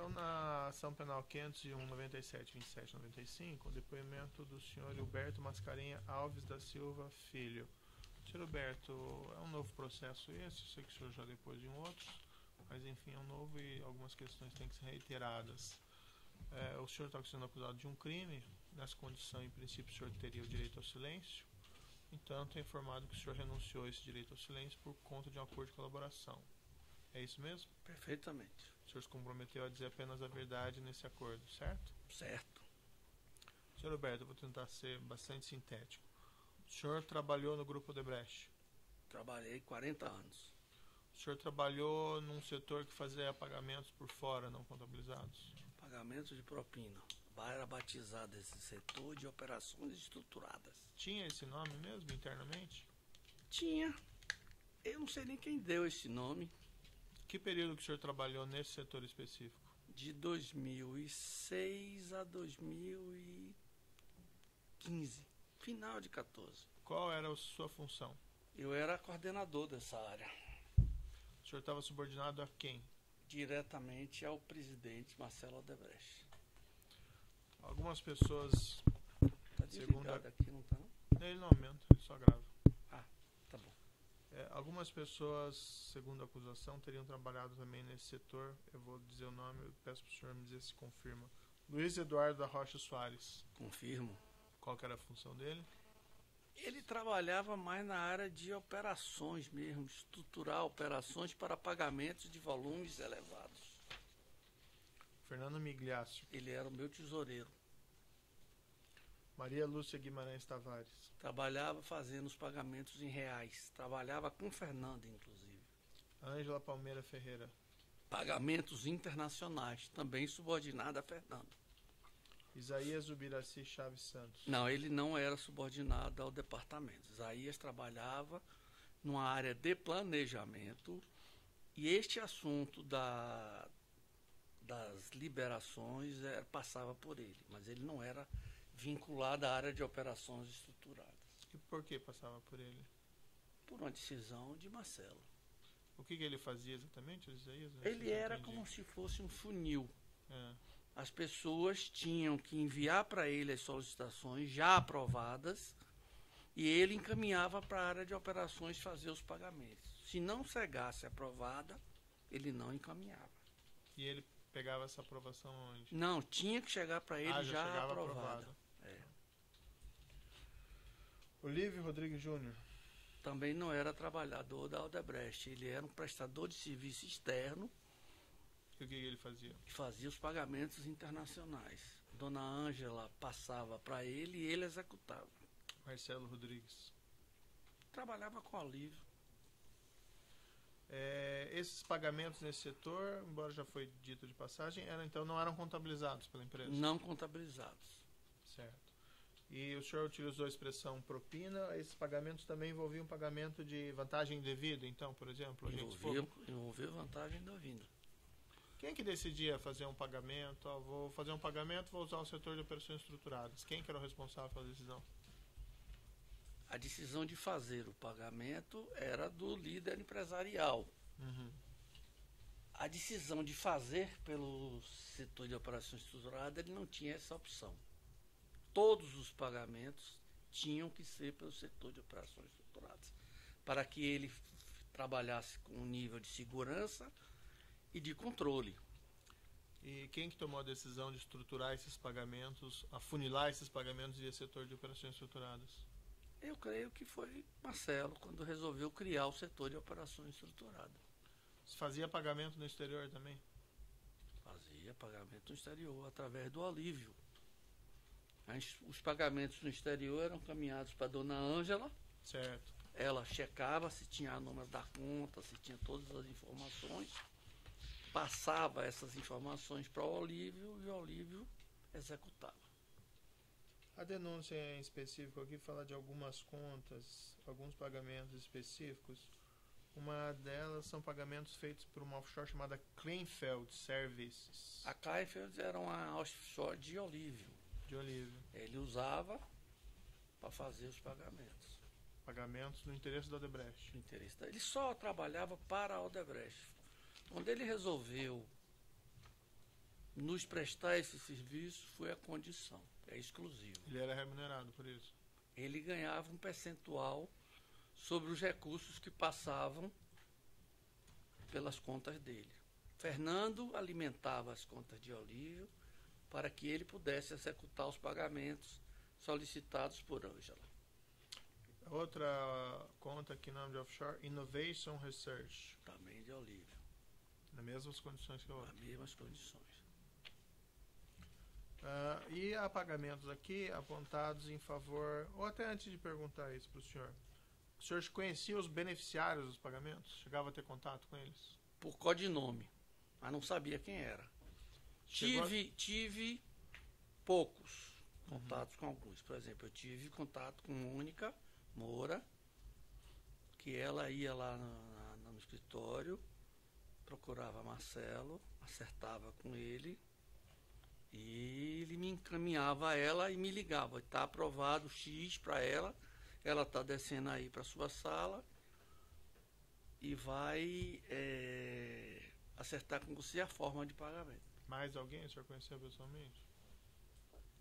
Então, na ação penal 501/97/27/95, o depoimento do senhor Hilberto Mascarenha Alves da Silva Filho. Senhor Hilberto, é um novo processo esse, sei que o senhor já depois de um outro, mas enfim, é um novo e algumas questões têm que ser reiteradas. O senhor está sendo acusado de um crime, nessa condição, em princípio, o senhor teria o direito ao silêncio. Entanto, é informado que o senhor renunciou a esse direito ao silêncio por conta de um acordo de colaboração. É isso mesmo? Perfeitamente. O senhor se comprometeu a dizer apenas a verdade nesse acordo, certo? Certo. Senhor Roberto, eu vou tentar ser bastante sintético. O senhor trabalhou no Grupo Odebrecht? Trabalhei 40 anos. O senhor trabalhou num setor que fazia pagamentos por fora, não contabilizados? Pagamentos de propina. Era batizado esse setor de operações estruturadas. Tinha esse nome mesmo, internamente? Tinha. Eu não sei nem quem deu esse nome. Que período que o senhor trabalhou nesse setor específico? De 2006 a 2015. Final de 14. Qual era a sua função? Eu era coordenador dessa área. O senhor estava subordinado a quem? Diretamente ao presidente Marcelo Odebrecht. Algumas pessoas... Tá desligado aqui, não tá? Ele não aumenta, ele só grava. Ah, tá bom. Algumas pessoas, segundo a acusação, teriam trabalhado também nesse setor. Eu vou dizer o nome, eu peço para o senhor me dizer se confirma. Luiz Eduardo da Rocha Soares. Confirmo. Qual que era a função dele? Ele trabalhava mais na área de operações mesmo, estruturar operações para pagamentos de volumes elevados. Fernando Migliaccio. Ele era o meu tesoureiro. Maria Lúcia Guimarães Tavares. Trabalhava fazendo os pagamentos em reais. Trabalhava com Fernando, inclusive. Ângela Palmeira Ferreira. Pagamentos internacionais, também subordinado a Fernando. Isaías Ubiraci Chaves Santos. Não, ele não era subordinado ao departamento. Isaías trabalhava numa área de planejamento e este assunto das liberações passava por ele, mas ele não era vinculado à área de operações estruturadas. E por que passava por ele? Por uma decisão de Marcelo. O que ele fazia exatamente, Isaías? Ele era como se fosse um funil. É. As pessoas tinham que enviar para ele as solicitações já aprovadas e ele encaminhava para a área de operações fazer os pagamentos. Se não chegasse aprovada, ele não encaminhava. E ele pegava essa aprovação onde? Não, tinha que chegar para ele já aprovada. Olívio Rodrigues Júnior. Também não era trabalhador da Odebrecht, ele era um prestador de serviço externo. E o que ele fazia? Que fazia os pagamentos internacionais. Dona Ângela passava para ele e ele executava. Marcelo Rodrigues. Trabalhava com Olívio. Esses pagamentos nesse setor, embora já foi dito de passagem, então não eram contabilizados pela empresa? Não contabilizados. Certo. E o senhor utilizou a expressão propina, esses pagamentos também envolviam pagamento de vantagem indevida, então, por exemplo? Envolveu vantagem indevida. Quem é que decidia fazer um pagamento? Vou fazer um pagamento, vou usar o setor de operações estruturadas. Quem que era o responsável pela decisão? A decisão de fazer o pagamento era do líder empresarial. Uhum. A decisão de fazer pelo setor de operações estruturadas, ele não tinha essa opção. Todos os pagamentos tinham que ser pelo setor de operações estruturadas, para que ele trabalhasse com um nível de segurança e de controle. E quem que tomou a decisão de estruturar esses pagamentos, afunilar esses pagamentos via setor de operações estruturadas? Eu creio que foi Marcelo, quando resolveu criar o setor de operações estruturadas. Você fazia pagamento no exterior também? Fazia pagamento no exterior, através do Olívio. Os pagamentos no exterior eram caminhados para a Dona Ângela. Certo. Ela checava se tinha o número da conta, se tinha todas as informações. Passava essas informações para o Olívio e o Olívio executava. A denúncia em específico aqui fala de algumas contas, alguns pagamentos específicos. Uma delas são pagamentos feitos por uma offshore chamada Kleinfeld Services. A Kleinfeld era uma offshore de Olívio. De Olívio. Ele usava para fazer os pagamentos. Pagamentos no interesse da Odebrecht. Ele só trabalhava para a Odebrecht. Quando ele resolveu nos prestar esse serviço foi a condição, é exclusivo. Ele era remunerado por isso? Ele ganhava um percentual sobre os recursos que passavam pelas contas dele. Fernando alimentava as contas de Olívio para que ele pudesse executar os pagamentos solicitados por Ângela. Outra conta aqui, nome de offshore, Innovation Research. Também de Olívio. Nas mesmas condições que a outra. Nas mesmas condições. E há pagamentos aqui apontados em favor, ou até antes de perguntar isso para o senhor conhecia os beneficiários dos pagamentos? Chegava a ter contato com eles? Por codinome, mas não sabia quem era. Tive poucos contatos com alguns. Por exemplo, eu tive contato com Mônica Moura, que ela ia lá no escritório, procurava Marcelo, acertava com ele, e ele me encaminhava a ela e me ligava. Está aprovado X para ela está descendo aí para sua sala e vai acertar com você a forma de pagamento. Mais alguém o senhor conheceu pessoalmente?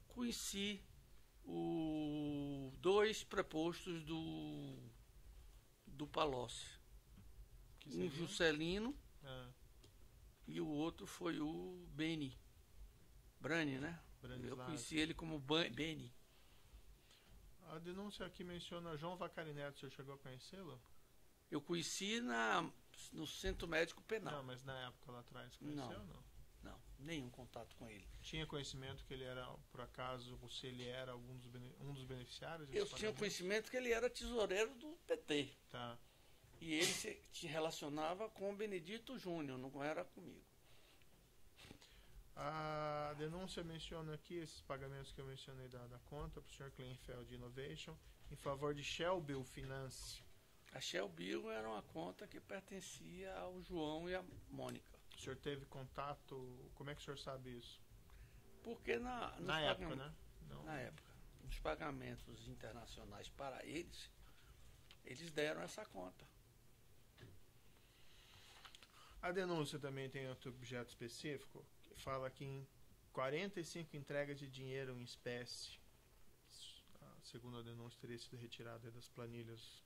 Conheci dois prepostos do Palocci. Um Juscelino e o outro foi o Beni. Brani, né? Eu conheci ele como Beni. A denúncia aqui menciona João Vacari Neto. O senhor chegou a conhecê-lo? Eu conheci no Centro Médico Penal. Não, mas na época lá atrás conheceu ou não? Não, nenhum contato com ele. Tinha conhecimento que ele era, por acaso, ou se ele era um dos beneficiários? Eu tinha conhecimento que ele era tesoureiro do PT. Tá. E ele se relacionava com o Benedito Júnior, não era comigo. A denúncia menciona aqui esses pagamentos que eu mencionei da conta para o Sr. Kleinfeld Innovation em favor de Shellbill Finance. A Shellbill era uma conta que pertencia ao João e à Mônica. O senhor teve contato? Como é que o senhor sabe isso? Porque na época, né? Não. Na época, nos pagamentos internacionais para eles deram essa conta. A denúncia também tem outro objeto específico, que fala que em 45 entregas de dinheiro em espécie, segundo a denúncia, teria sido retirada das planilhas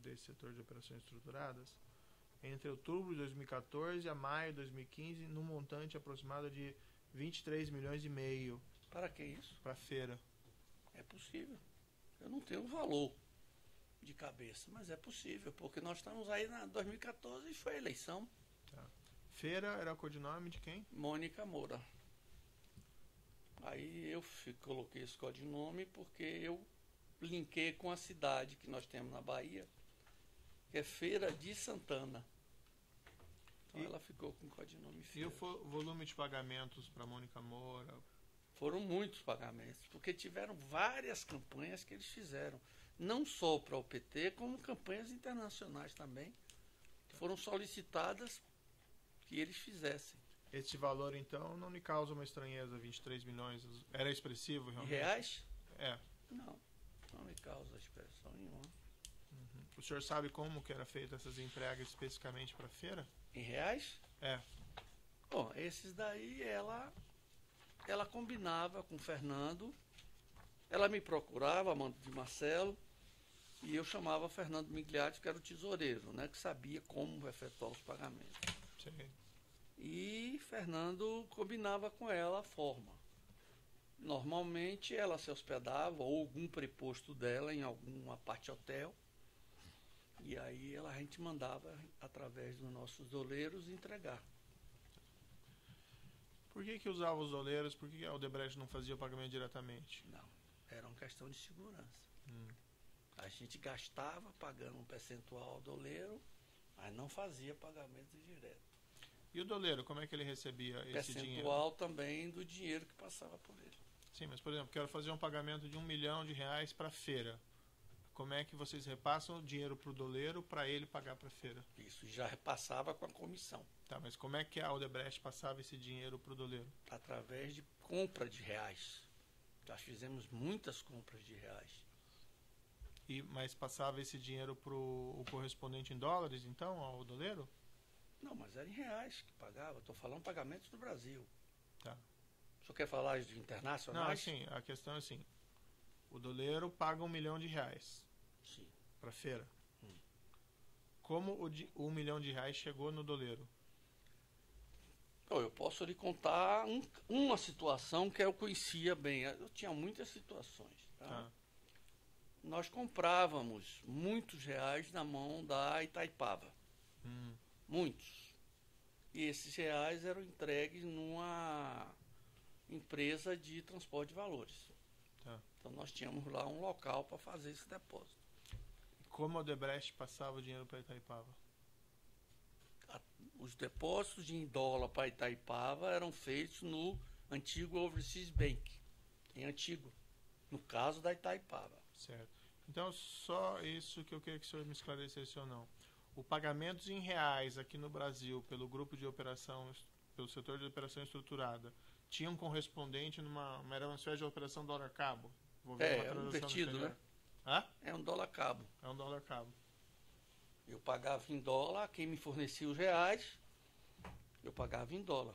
desse setor de operações estruturadas, entre outubro de 2014 a maio de 2015, num montante aproximado de 23 milhões e meio. Para que isso? Para a feira. É possível. Eu não tenho valor de cabeça, mas é possível, porque nós estamos aí na 2014 e foi a eleição. Tá. Feira era o codinome de quem? Mônica Moura. Aí eu coloquei esse codinome porque eu linkei com a cidade que nós temos na Bahia, que é Feira de Santana. Então ela ficou com o codinome Feira. E o volume de pagamentos para Mônica Moura? Foram muitos pagamentos, porque tiveram várias campanhas que eles fizeram. Não só para o PT, como campanhas internacionais também, que foram solicitadas que eles fizessem. Esse valor, então, não me causa uma estranheza, 23 milhões? Era expressivo, realmente? De reais? É. Não me causa expressão nenhuma. Uhum. O senhor sabe como que era feita essas entregas especificamente para a feira? Em reais? É. Bom, esses daí ela combinava com o Fernando, ela me procurava, mando de Marcelo, e eu chamava Fernando Migliatti, que era o tesoureiro, né, que sabia como efetuar os pagamentos. Sim. E Fernando combinava com ela a forma. Normalmente ela se hospedava ou algum preposto dela em alguma parte hotel. E aí a gente mandava através dos nossos doleiros entregar. Por que usava os doleiros? Por que a Odebrecht não fazia o pagamento diretamente? Não, era uma questão de segurança. A gente gastava pagando um percentual ao doleiro, mas não fazia pagamento direto. E o doleiro, como é que ele recebia esse dinheiro? Percentual também do dinheiro que passava por ele. Sim, mas por exemplo, quero fazer um pagamento de R$1 milhão para a feira. Como é que vocês repassam o dinheiro para o doleiro para ele pagar para a feira? Isso, já repassava com a comissão. Tá, mas como é que a Odebrecht passava esse dinheiro para o doleiro? Através de compra de reais. Nós fizemos muitas compras de reais. Mas passava esse dinheiro para o correspondente em dólares, então, ao doleiro? Não, mas era em reais que pagava. Estou falando pagamentos do Brasil. Tá. O senhor quer falar de Não, internacionais? assim, a questão é assim. O doleiro paga R$1 milhão Sim. para feira. Como o R$1 milhão chegou no doleiro? Bom, eu posso lhe contar uma situação que eu conhecia bem. Eu tinha muitas situações. Tá? Tá. Nós comprávamos muitos reais na mão da Itaipava. Muitos. E esses reais eram entregues numa empresa de transporte de valores. Tá. Então nós tínhamos lá um local para fazer esse depósito. Como a Odebrecht passava o dinheiro para Itaipava? Os depósitos em dólar para Itaipava eram feitos no antigo Overseas Bank, em Antigua, no caso da Itaipava. Certo. Então, só isso que eu queria que o senhor me esclarecesse ou não. O pagamento em reais aqui no Brasil pelo grupo de operação, pelo setor de operação estruturada, tinha um correspondente era uma espécie de operação dólar-cabo? É um invertido, né? Hã? É um dólar cabo. É um dólar-cabo. Eu pagava em dólar, quem me fornecia os reais, eu pagava em dólar.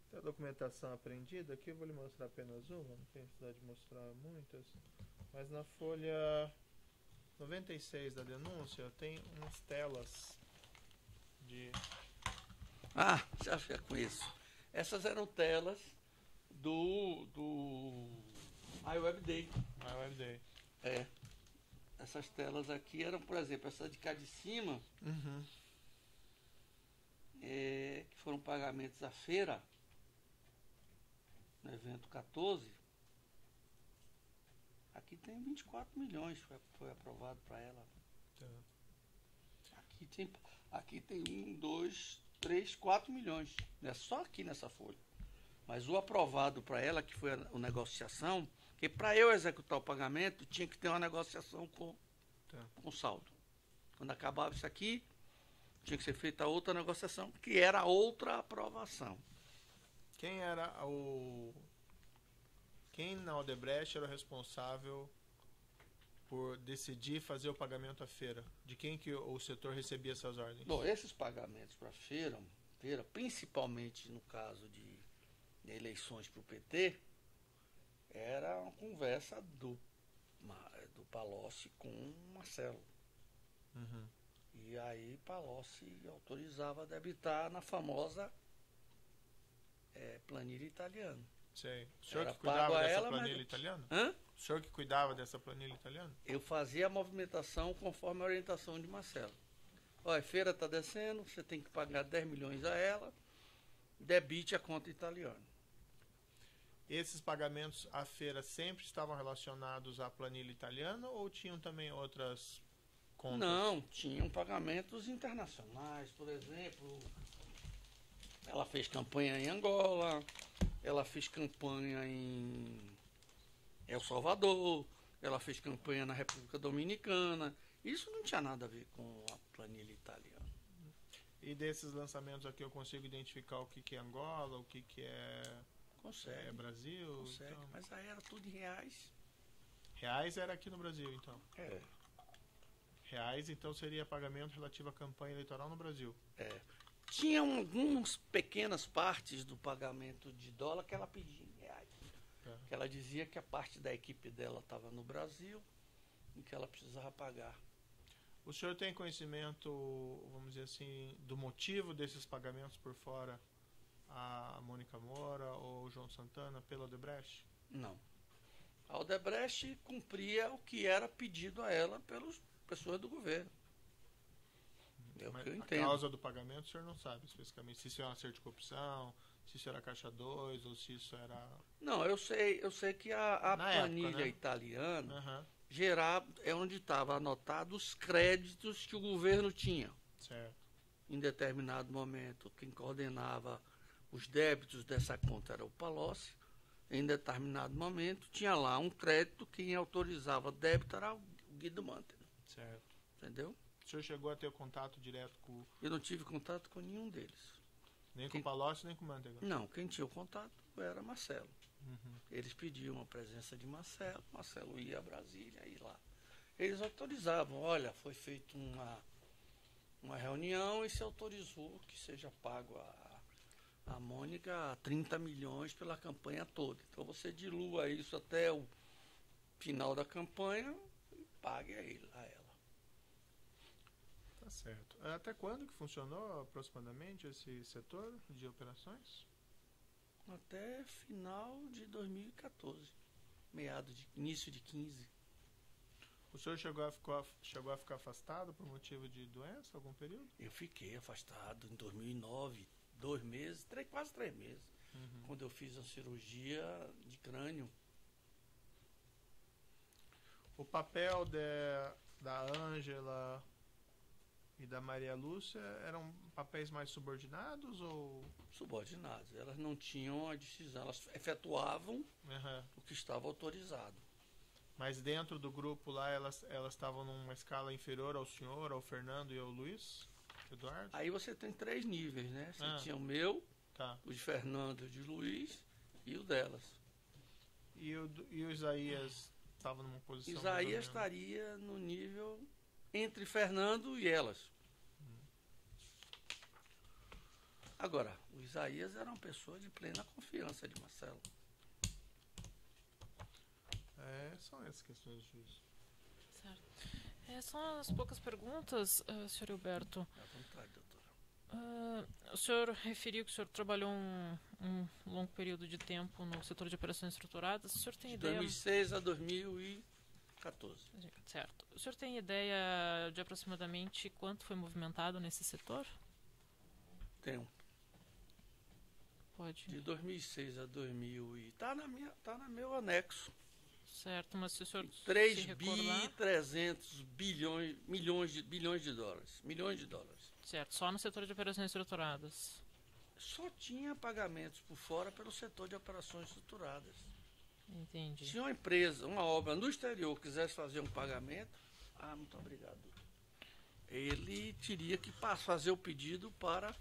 Tem a documentação apreendida aqui, eu vou lhe mostrar apenas uma, não tem necessidade de mostrar muitas. Mas na folha 96 da denúncia tem umas telas de... Ah, já conheço. Essas eram telas do iWebDay. iWebDay. É. Essas telas aqui eram, por exemplo, essa de cá de cima, que foram pagamentos à feira, no evento 14. Aqui tem 24 milhões, foi aprovado para ela. Tá. Aqui tem 1, 2, 3, 4 milhões. É só aqui nessa folha. Mas o aprovado para ela, que foi a negociação, porque para eu executar o pagamento, tinha que ter uma negociação com saldo. Quando acabava isso aqui, tinha que ser feita outra negociação, que era outra aprovação. Quem na Odebrecht era o responsável por decidir fazer o pagamento à feira? De quem que o setor recebia essas ordens? Bom, esses pagamentos para a feira, principalmente no caso de eleições para o PT, era uma conversa do Palocci com o Marcelo. E aí Palocci autorizava a debitar na famosa planilha italiana. Sei. O senhor Era que cuidava pago a dessa ela, planilha mas... italiana? Hã? O senhor que cuidava dessa planilha italiana? Eu fazia a movimentação conforme a orientação de Marcelo. Olha, a feira está descendo, você tem que pagar 10 milhões a ela, debite a conta italiana. Esses pagamentos à feira sempre estavam relacionados à planilha italiana ou tinham também outras contas? Não, tinham pagamentos internacionais, por exemplo. Ela fez campanha em Angola, ela fez campanha em El Salvador, ela fez campanha na República Dominicana. Isso não tinha nada a ver com a planilha italiana. E desses lançamentos aqui eu consigo identificar o que é Angola, o que é... Consegue. Brasil? Consegue, então... mas aí era tudo em reais. Reais era aqui no Brasil, então? É. Reais, então, seria pagamento relativo à campanha eleitoral no Brasil? É. Tinha algumas pequenas partes do pagamento de dólar que ela pedia em reais. Que ela dizia que a parte da equipe dela estava no Brasil e que ela precisava pagar. O senhor tem conhecimento, vamos dizer assim, do motivo desses pagamentos por fora a Mônica Moura ou o João Santana pela Odebrecht? Não. A Odebrecht cumpria o que era pedido a ela pelas pessoas do governo. É o que eu entendo. A causa do pagamento o senhor não sabe especificamente se isso é um acerto de corrupção, se isso era Caixa 2 ou se isso era... Não, eu sei que a planilha época, né? italiana é onde estava anotado os créditos que o governo tinha. Certo. Em determinado momento, quem coordenava os débitos dessa conta era o Palocci. Em determinado momento, tinha lá um crédito, quem autorizava débito era o Guido Mantega. Certo. Entendeu? O senhor chegou a ter contato direto com... Eu não tive contato com nenhum deles. Nem com o Palocci, nem com o Mantega? Não, quem tinha o contato era Marcelo. Eles pediam a presença de Marcelo, Marcelo ia a Brasília, ia lá. Eles autorizavam, olha, foi feita uma reunião e se autorizou que seja pago a Mônica 30 milhões pela campanha toda. Então você dilua isso até o final da campanha e pague a ela. Tá certo. Até quando que funcionou aproximadamente esse setor de operações? Até final de 2014, início de 15. O senhor chegou a ficar afastado por motivo de doença, algum período? Eu fiquei afastado em 2009, 2 meses, quase 3 meses, quando eu fiz a cirurgia de crânio. O papel da Ângela e da Maria Lúcia eram papéis mais subordinados ou... Subordinados. Elas não tinham a decisão, elas efetuavam o que estava autorizado. Mas dentro do grupo lá, elas estavam numa escala inferior ao senhor, ao Fernando e ao Luiz Eduardo? Aí você tem 3 níveis, né? Você tinha o meu, o de Fernando e o de Luiz, e o delas. E o Isaías estava numa posição... Isaías estaria no nível entre Fernando e elas. Agora, o Isaías era uma pessoa de plena confiança de Marcelo. São essas questões, juiz. Certo. São as poucas perguntas, senhor Hilberto. À vontade, doutora. O senhor referiu que o senhor trabalhou um longo período de tempo no setor de operações estruturadas. O senhor tem ideia... 2006 a 2014. Certo. O senhor tem ideia de aproximadamente quanto foi movimentado nesse setor? Tenho. Pode. De 2006 a 2000 e... Tá no meu anexo. Certo, mas se o senhor 3 se recordar... 300 milhões de dólares. Milhões de dólares. Certo, só no setor de operações estruturadas. Só tinha pagamentos por fora pelo setor de operações estruturadas. Entendi. Se uma empresa, uma obra no exterior quisesse fazer um pagamento, muito obrigado. Ele teria que fazer o pedido para...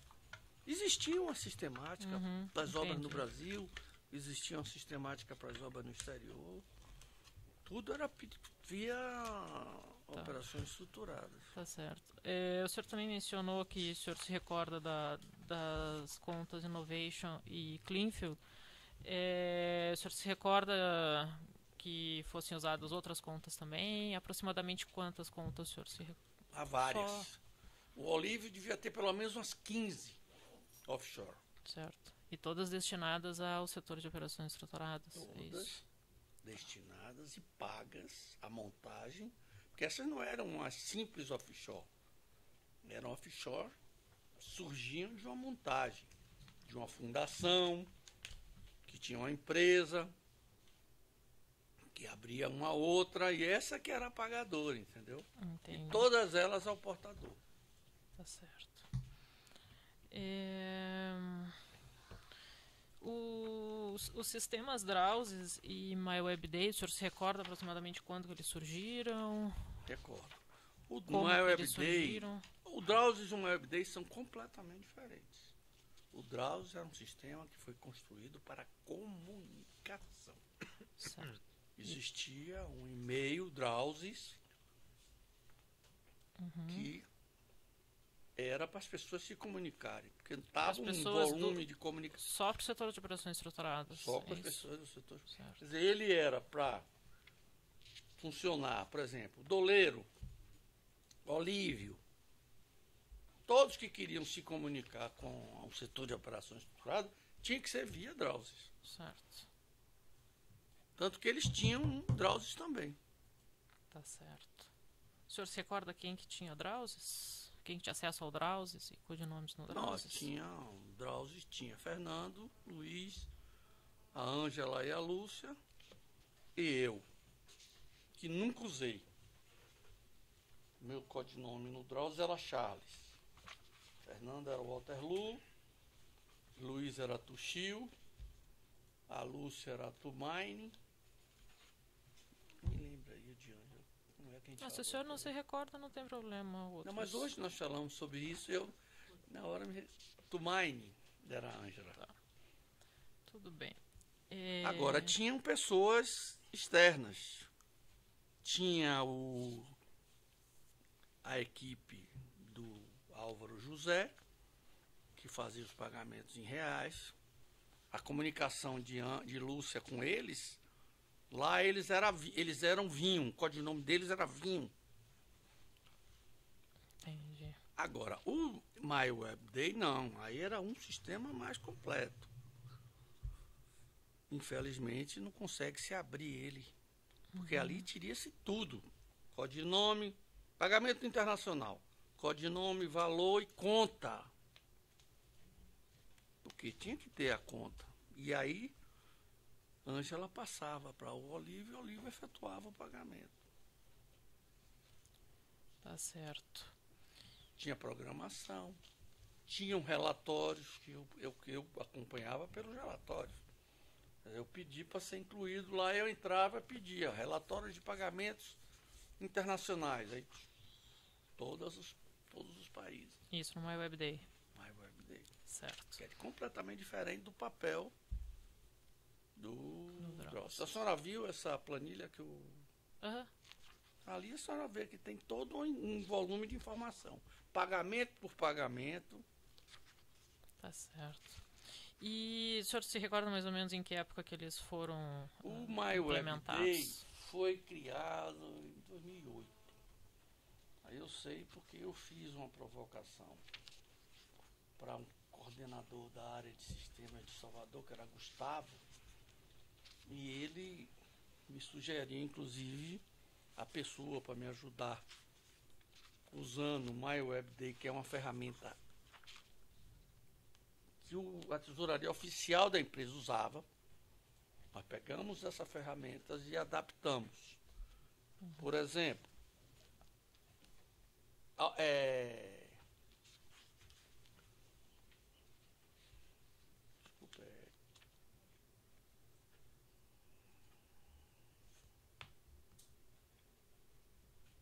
Existia uma sistemática das obras no Brasil, existia uma sistemática para as obras no exterior. Tudo era via operações estruturadas. Tá certo. O senhor também mencionou que o senhor se recorda das contas Innovation e Cleanfield. O senhor se recorda que fossem usadas outras contas também? Aproximadamente quantas contas o senhor se recorda? Há várias. O Olívio devia ter pelo menos umas 15 offshore. Certo. E todas destinadas ao setor de operações estruturadas? Todas destinadas e pagas à montagem, porque essas não eram as simples offshore. Eram offshore, surgiam de uma montagem, de uma fundação, que tinha uma empresa, que abria uma outra, e essa que era a pagadora, entendeu? Entendi. E todas elas ao portador. Tá certo. Os sistemas Drowsy e MyWebDay, o senhor se recorda aproximadamente quando que eles surgiram? Recordo. O MyWebDay, o Drowsy e o MyWebDay são completamente diferentes. O Drowsy era um sistema que foi construído para comunicação. Certo. Existia um e-mail Drowsy que era para as pessoas se comunicarem, porque estava um volume de comunicação. Só para o setor de operações estruturadas. Só para as pessoas do setor. Certo. Quer dizer, ele era para funcionar, por exemplo, Doleiro, Olívio, todos que queriam se comunicar com o setor de operações estruturadas, tinha que ser via Drowsy. Certo. Tanto que eles tinham Drowsy também. Tá certo. O senhor se recorda quem que tinha Drowsy? Quem tinha acesso ao Drowsy e codinomes no Drowsy? Nós tinha Drowsy, tinha Fernando, Luiz, a Ângela e a Lúcia, e eu, que nunca usei. Meu codinome no Drowsy era Charles. Fernando era Waterloo, Luiz era Tuxil, a Lúcia era Tumaine. Me lembra aí de Ângela. Se o senhor não se recorda, não tem problema. Não, mas hoje nós falamos sobre isso, eu, na hora, Tumaine era a Ângela. Tá. Tudo bem. Agora, tinham pessoas externas. Tinha a equipe do Álvaro José, que fazia os pagamentos em reais. A comunicação de Lúcia com eles, lá eles eram Vinho, o codinome deles era Vinho. Entendi. Agora, o MyWebDay não, aí era um sistema mais completo. Infelizmente não consegue se abrir ele, porque ali teria-se tudo. Codinome, pagamento internacional, codinome, valor e conta. Porque tinha que ter a conta. E aí, Ângela passava para o Olívio e o Olívio efetuava o pagamento. Tá certo. Tinha programação, tinham relatórios que eu acompanhava pelos relatórios. Eu pedi para ser incluído lá, eu entrava e pedia relatórios de pagamentos internacionais. Aí, todos os países. Isso, no MyWebDay. MyWebDay. Certo. Que é completamente diferente do papel do Drops. A senhora viu essa planilha que eu... Aham. Ali a senhora vê que tem todo um volume de informação. Pagamento por pagamento. Tá certo. E o senhor se recorda mais ou menos em que época que eles foram O MyWebDay implementados? foi criado em 2008. Aí eu sei porque eu fiz uma provocação para um coordenador da área de sistemas de Salvador, que era Gustavo, e ele me sugeriu, inclusive, a pessoa para me ajudar usando o MyWebDay, que é uma ferramenta que a tesouraria oficial da empresa usava. Nós pegamos essas ferramentas e adaptamos. Por exemplo,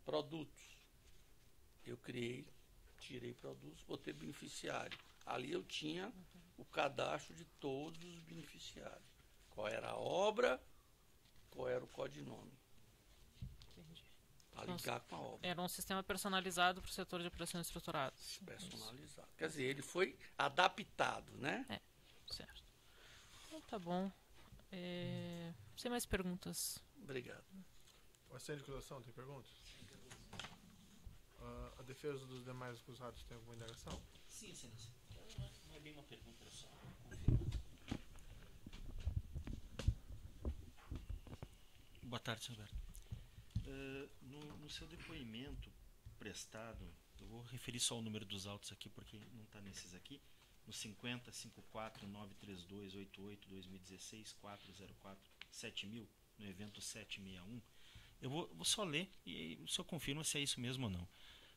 produtos. Eu tirei produtos, botei beneficiário. Ali eu tinha o cadastro de todos os beneficiários. Qual era a obra, qual era o codinome. Entendi. Para ligar com a obra. Era um sistema personalizado para o setor de operações estruturadas. Personalizado. Quer dizer, ele foi adaptado, né? Certo. Então, tá bom. Sem mais perguntas. Obrigado. O assento de acusação tem perguntas? A defesa dos demais acusados tem alguma indagação? Sim, excelência. Não é bem uma pergunta, é só confirmar. Boa tarde, senhor Alberto. No seu depoimento prestado, eu vou referir só o número dos autos aqui, porque não está nesses aqui, no 50 54 932 88 2016 404 7000, no evento 761. Eu vou só ler e o senhor confirma se é isso mesmo ou não.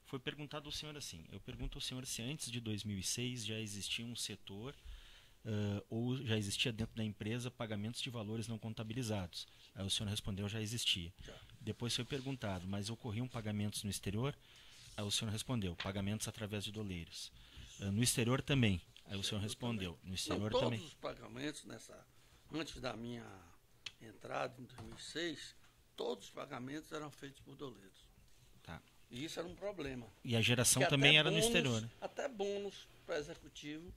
Foi perguntado ao senhor assim, eu pergunto ao senhor se antes de 2006 já existia um setor ou já existia dentro da empresa pagamentos de valores não contabilizados. Aí o senhor respondeu, já existia. Já. Depois foi perguntado, mas ocorriam pagamentos no exterior? Aí o senhor respondeu, pagamentos através de doleiros. No exterior também. Aí o senhor respondeu, no exterior todos também. Todos os pagamentos, antes da minha entrada em 2006, todos os pagamentos eram feitos por doleiros. Tá. E isso era um problema. E a geração Porque também até era no exterior, né? Até bônus para executivo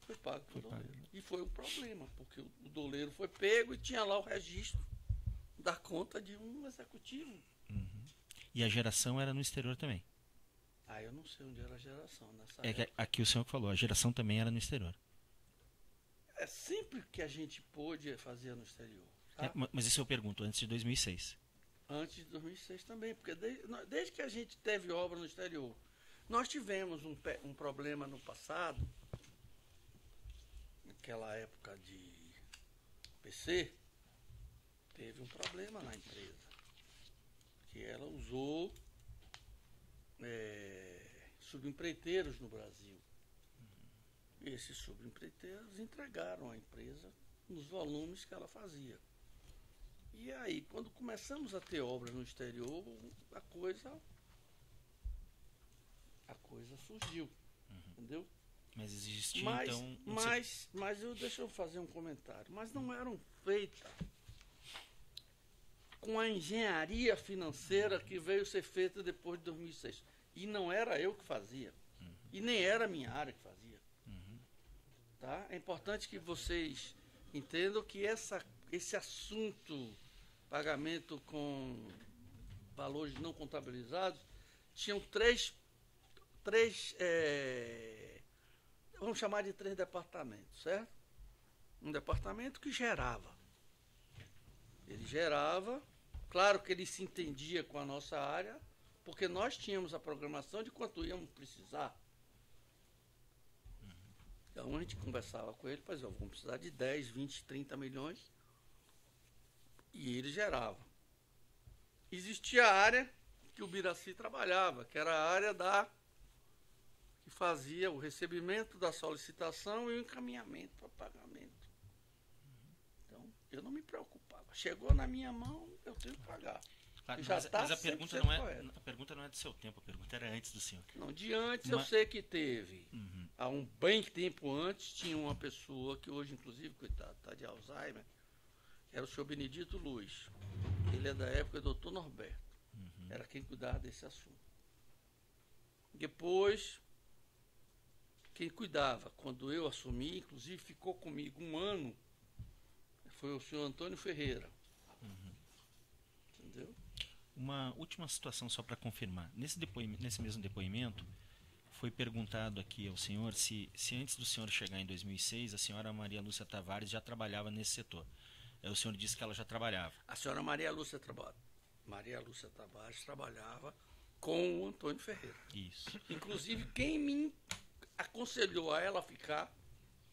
foi pago por Foi pago. doleiro. E foi um problema, porque o doleiro foi pego e tinha lá o registro da conta de um executivo. Uhum. E a geração era no exterior também. Ah, eu não sei onde era a geração nessa É que época. aqui o senhor que falou, a geração também era no exterior. É sempre que a gente pôde fazer no exterior. Tá? Mas isso eu pergunto, antes de 2006. Antes de 2006 também, porque desde que a gente teve obra no exterior, nós tivemos um problema no passado, naquela época de PC, teve um problema na empresa, que ela usou subempreiteiros no Brasil. E esses subempreiteiros entregaram a empresa nos volumes que ela fazia. E aí, quando começamos a ter obras no exterior, a coisa surgiu, entendeu? Mas existia então... Deixa eu fazer um comentário. Mas não eram feitas com a engenharia financeira que veio ser feita depois de 2006. E não era eu que fazia. E nem era a minha área que fazia. Uhum. Tá? É importante que vocês entendam que esse assunto, pagamento com valores não contabilizados, tinham três vamos chamar de 3 departamentos, certo? Um departamento que gerava. Ele gerava, claro que ele se entendia com a nossa área, porque nós tínhamos a programação de quanto íamos precisar. Então a gente conversava com ele, fazia, vamos precisar de 10, 20, 30 milhões, e ele gerava. Existia a área que o Biraci trabalhava, que era a área que fazia o recebimento da solicitação e o encaminhamento para pagamento. Então, eu não me preocupava. Chegou na minha mão, eu tenho que pagar. Claro, Já tá mas a pergunta não é do seu tempo, a pergunta era antes do senhor. Não, de antes eu sei que teve. Uhum. Há um bem tempo antes, tinha uma pessoa que hoje, inclusive, coitado, está de Alzheimer, era o senhor Benedito Luz. Ele é da época do Dr. Norberto. Uhum. Era quem cuidava desse assunto. Depois, quem cuidava, quando eu assumi, inclusive ficou comigo um ano, foi o senhor Antônio Ferreira. Uhum. Entendeu? Uma última situação só para confirmar. Nesse mesmo depoimento, foi perguntado aqui ao senhor se antes do senhor chegar em 2006, a senhora Maria Lúcia Tavares já trabalhava nesse setor. O senhor disse que ela já trabalhava. A senhora Maria Lúcia Tavares trabalhava com o Antônio Ferreira. Isso. Inclusive, quem me aconselhou a ela ficar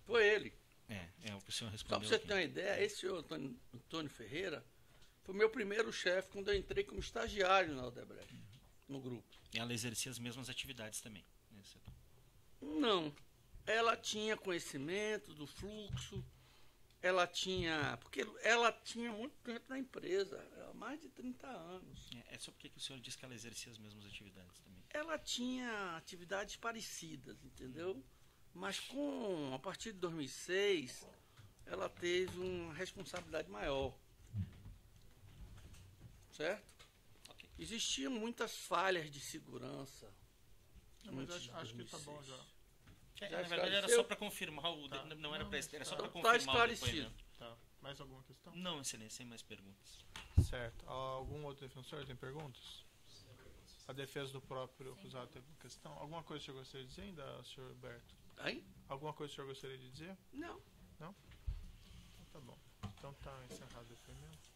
foi ele. É o que o senhor Só respondeu. para você aqui. ter uma ideia, esse senhor Antônio Ferreira foi meu primeiro chefe quando eu entrei como estagiário na Odebrecht, no grupo. Ela exercia as mesmas atividades também nesse setor. Não. Ela tinha conhecimento do fluxo, porque ela tinha muito tempo na empresa, mais de 30 anos. É só porque que o senhor disse que ela exercia as mesmas atividades também. Ela tinha atividades parecidas, entendeu? Mas a partir de 2006, ela teve uma responsabilidade maior. Certo? Ok. Existiam muitas falhas de segurança. Não, mas antes de acho que tá 2006. bom já. Já Na verdade era esclareceu? só para confirmar o Tá. não era para era só Então para tá confirmar o esclarecido. depoimento. Tá. Mais alguma questão? Não, excelência, sem mais perguntas. Certo. Algum outro defensor tem perguntas? A defesa do próprio acusado tem alguma questão? Alguma coisa que o senhor gostaria de dizer ainda, senhor Roberto? Hein? Alguma coisa que o senhor gostaria de dizer? Não. Então tá bom. Então tá encerrado o depoimento.